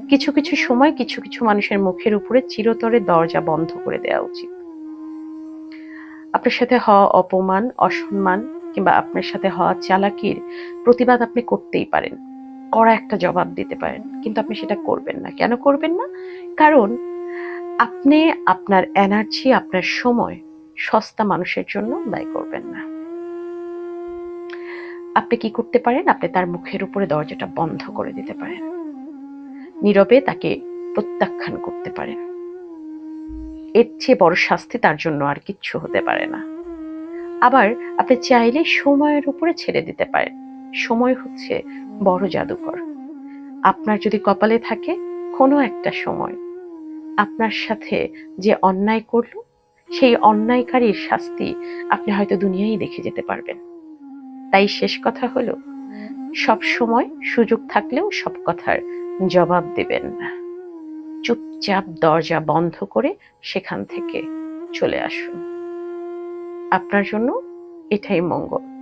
কিছু কিছু সময় কিছু কিছু মানুষের মুখের উপরে চিরতরে দরজা বন্ধ করে দেওয়া উচিত। আপনার সাথে হওয়া অপমান, অসম্মান কিংবা আপনার সাথে হওয়া চালাকির প্রতিবাদ আপনি করতেই পারেন, কড়া একটা জবাব দিতে পারেন, কিন্তু আপনি সেটা করবেন না। কেন করবেন না? কারণ আপনি আপনার এনার্জি, আপনার সময় সস্তা মানুষের জন্য ব্যয় করবেন না। আপনি কি করতে পারেন? আপনি তার মুখের উপরে দরজাটা বন্ধ করে দিতে পারেন, নীরবে তাকে প্রত্যাখ্যান করতে পারেন। এর চেয়ে বড় শাস্তি তার জন্য আর কিচ্ছু হতে পারে না। আবার আপনি চাইলে সময়ের উপরে ছেড়ে দিতে পারেন। সময় হচ্ছে বড় জাদুকর। আপনার যদি কপালে থাকে কোনো একটা সময় আপনার সাথে যে অন্যায় করলো, সেই অন্যায়কারীর শাস্তি আপনি হয়তো দুনিয়ায় দেখে যেতে পারবেন। তাই শেষ কথা হলো, সব সময় সুযোগ থাকলেও সব কথার জবাব দেবেন না। চুপচাপ দরজা বন্ধ করে সেখান থেকে চলে আসুন। আপনার জন্য এটাই মঙ্গল।